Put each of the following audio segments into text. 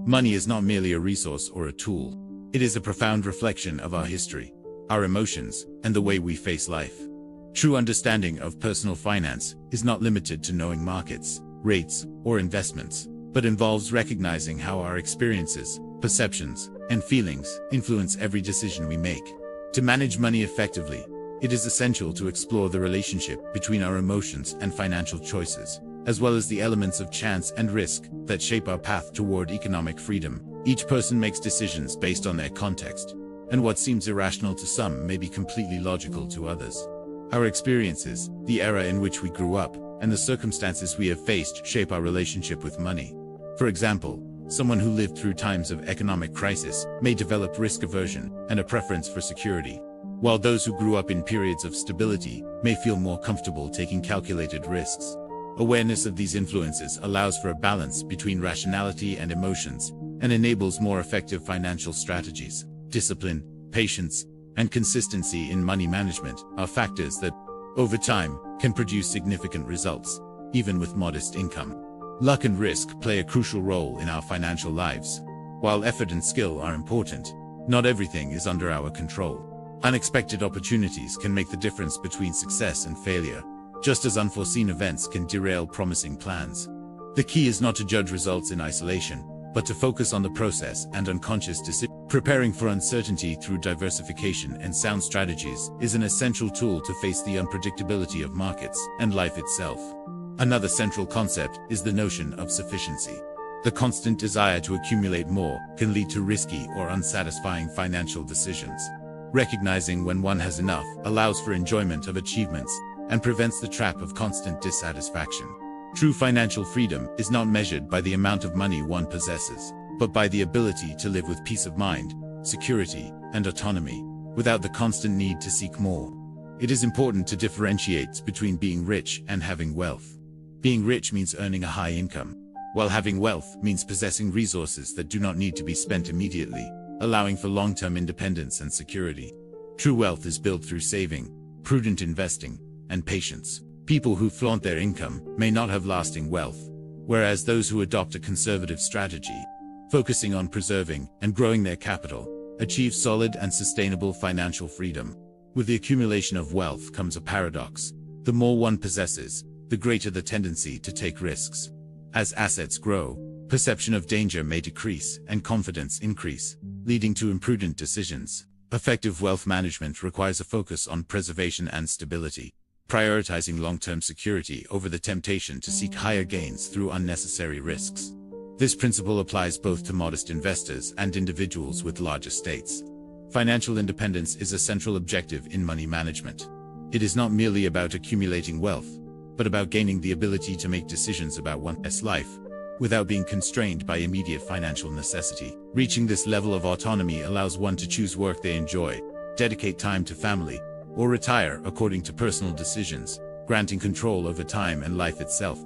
Money is not merely a resource or a tool. It is a profound reflection of our history, our emotions, and the way we face life. True understanding of personal finance is not limited to knowing markets, rates, or investments, but involves recognizing how our experiences, perceptions, and feelings influence every decision we make. To manage money effectively, it is essential to explore the relationship between our emotions and financial choices, as well as the elements of chance and risk that shape our path toward economic freedom. Each person makes decisions based on their context, and what seems irrational to some may be completely logical to others. Our experiences, the era in which we grew up, and the circumstances we have faced shape our relationship with money. For example, someone who lived through times of economic crisis may develop risk aversion and a preference for security, while those who grew up in periods of stability may feel more comfortable taking calculated risks. Awareness of these influences allows for a balance between rationality and emotions and enables more effective financial strategies. Discipline, patience, and consistency in money management are factors that, over time, can produce significant results, even with modest income. Luck and risk play a crucial role in our financial lives. While effort and skill are important, not everything is under our control. Unexpected opportunities can make the difference between success and failure, just as unforeseen events can derail promising plans. The key is not to judge results in isolation, but to focus on the process and unconscious decisions. Preparing for uncertainty through diversification and sound strategies is an essential tool to face the unpredictability of markets and life itself. Another central concept is the notion of sufficiency. The constant desire to accumulate more can lead to risky or unsatisfying financial decisions. Recognizing when one has enough allows for enjoyment of achievements and prevents the trap of constant dissatisfaction. True financial freedom is not measured by the amount of money one possesses, but by the ability to live with peace of mind, security, and autonomy, without the constant need to seek more. It is important to differentiate between being rich and having wealth. Being rich means earning a high income, while having wealth means possessing resources that do not need to be spent immediately, allowing for long-term independence and security. True wealth is built through saving, prudent investing, and patience. People who flaunt their income may not have lasting wealth, whereas those who adopt a conservative strategy, focusing on preserving and growing their capital, achieve solid and sustainable financial freedom. With the accumulation of wealth comes a paradox. The more one possesses, the greater the tendency to take risks. As assets grow, perception of danger may decrease and confidence increase, leading to imprudent decisions. Effective wealth management requires a focus on preservation and stability, prioritizing long-term security over the temptation to seek higher gains through unnecessary risks. This principle applies both to modest investors and individuals with large estates. Financial independence is a central objective in money management. It is not merely about accumulating wealth, but about gaining the ability to make decisions about one's life, without being constrained by immediate financial necessity. Reaching this level of autonomy allows one to choose work they enjoy, dedicate time to family, or retire according to personal decisions, granting control over time and life itself.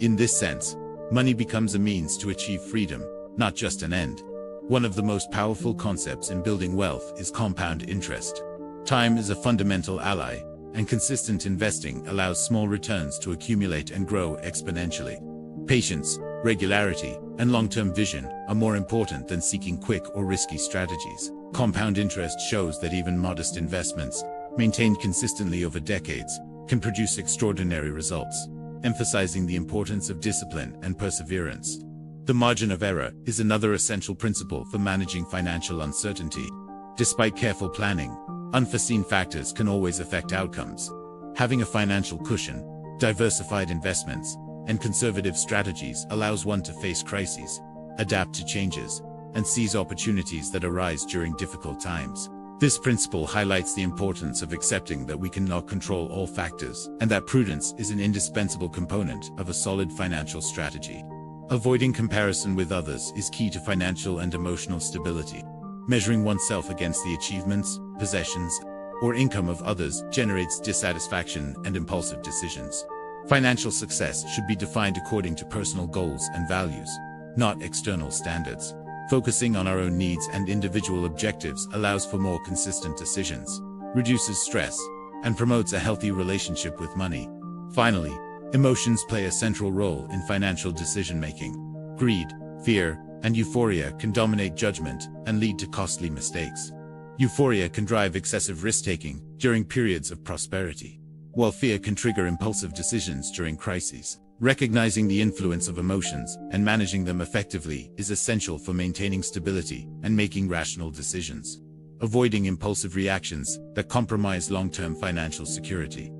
In this sense, money becomes a means to achieve freedom, not just an end. One of the most powerful concepts in building wealth is compound interest. Time is a fundamental ally, and consistent investing allows small returns to accumulate and grow exponentially. Patience, regularity, and long-term vision are more important than seeking quick or risky strategies. Compound interest shows that even modest investments, maintained consistently over decades, can produce extraordinary results, emphasizing the importance of discipline and perseverance. The margin of error is another essential principle for managing financial uncertainty. Despite careful planning, unforeseen factors can always affect outcomes. Having a financial cushion, diversified investments, and conservative strategies allows one to face crises, adapt to changes, and seize opportunities that arise during difficult times. This principle highlights the importance of accepting that we cannot control all factors, and that prudence is an indispensable component of a solid financial strategy. Avoiding comparison with others is key to financial and emotional stability. Measuring oneself against the achievements, possessions, or income of others generates dissatisfaction and impulsive decisions. Financial success should be defined according to personal goals and values, not external standards. Focusing on our own needs and individual objectives allows for more consistent decisions, reduces stress, and promotes a healthy relationship with money. Finally, emotions play a central role in financial decision-making. Greed, fear, and euphoria can dominate judgment and lead to costly mistakes. Euphoria can drive excessive risk-taking during periods of prosperity, while fear can trigger impulsive decisions during crises. Recognizing the influence of emotions and managing them effectively is essential for maintaining stability and making rational decisions, avoiding impulsive reactions that compromise long-term financial security.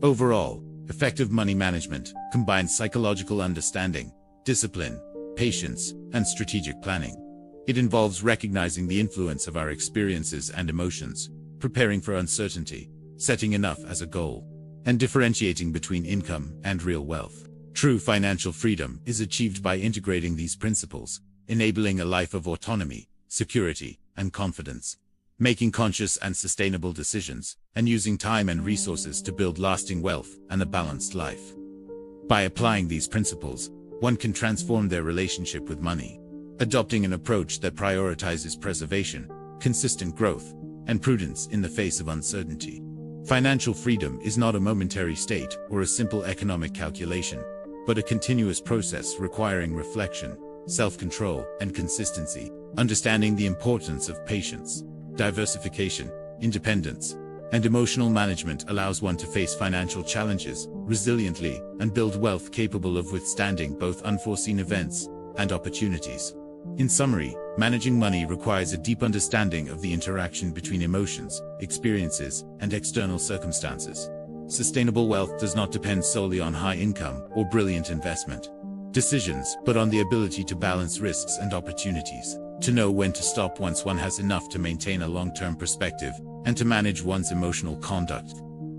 Overall, effective money management combines psychological understanding, discipline, patience, and strategic planning. It involves recognizing the influence of our experiences and emotions, preparing for uncertainty, setting enough as a goal, and differentiating between income and real wealth. True financial freedom is achieved by integrating these principles, enabling a life of autonomy, security, and confidence, making conscious and sustainable decisions, and using time and resources to build lasting wealth and a balanced life. By applying these principles, one can transform their relationship with money, adopting an approach that prioritizes preservation, consistent growth, and prudence in the face of uncertainty. Financial freedom is not a momentary state or a simple economic calculation, but a continuous process requiring reflection, self-control, and consistency. Understanding the importance of patience, diversification, independence, and emotional management allows one to face financial challenges resiliently and build wealth capable of withstanding both unforeseen events and opportunities. In summary, managing money requires a deep understanding of the interaction between emotions, experiences, and external circumstances. Sustainable wealth does not depend solely on high income or brilliant investment decisions, but on the ability to balance risks and opportunities, to know when to stop once one has enough to maintain a long-term perspective, and to manage one's emotional conduct.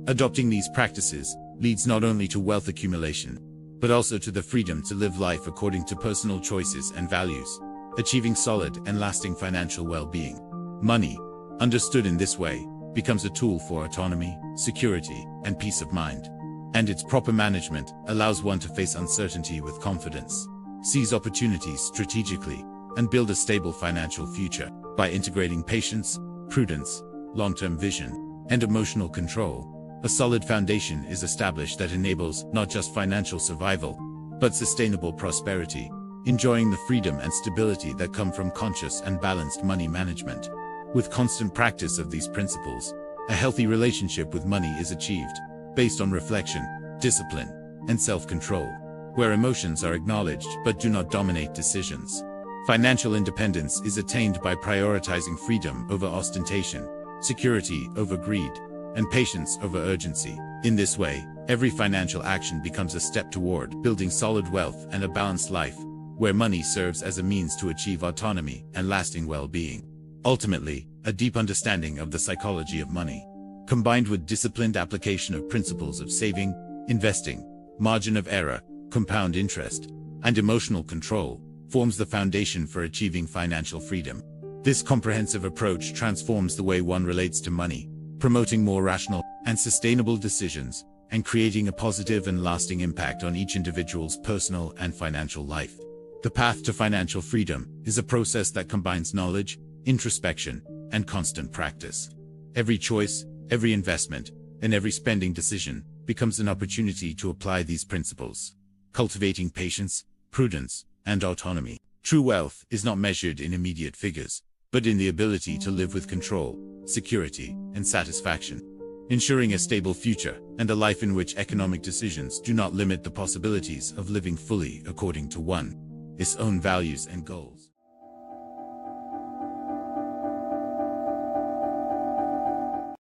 Adopting these practices leads not only to wealth accumulation, but also to the freedom to live life according to personal choices and values, achieving solid and lasting financial well-being. Money, understood in this way, becomes a tool for autonomy, security, and peace of mind. And its proper management allows one to face uncertainty with confidence, seize opportunities strategically, and build a stable financial future. By integrating patience, prudence, long-term vision, and emotional control, a solid foundation is established that enables not just financial survival, but sustainable prosperity, enjoying the freedom and stability that come from conscious and balanced money management. With constant practice of these principles, a healthy relationship with money is achieved, based on reflection, discipline, and self-control, where emotions are acknowledged but do not dominate decisions. Financial independence is attained by prioritizing freedom over ostentation, security over greed, and patience over urgency. In this way, every financial action becomes a step toward building solid wealth and a balanced life, where money serves as a means to achieve autonomy and lasting well-being. Ultimately, a deep understanding of the psychology of money, combined with disciplined application of principles of saving, investing, margin of error, compound interest, and emotional control, forms the foundation for achieving financial freedom. This comprehensive approach transforms the way one relates to money, promoting more rational and sustainable decisions, and creating a positive and lasting impact on each individual's personal and financial life. The path to financial freedom is a process that combines knowledge, introspection, and constant practice. Every choice, every investment, and every spending decision becomes an opportunity to apply these principles, cultivating patience, prudence, and autonomy. True wealth is not measured in immediate figures, but in the ability to live with control, security, and satisfaction, ensuring a stable future and a life in which economic decisions do not limit the possibilities of living fully according to one's own values and goals.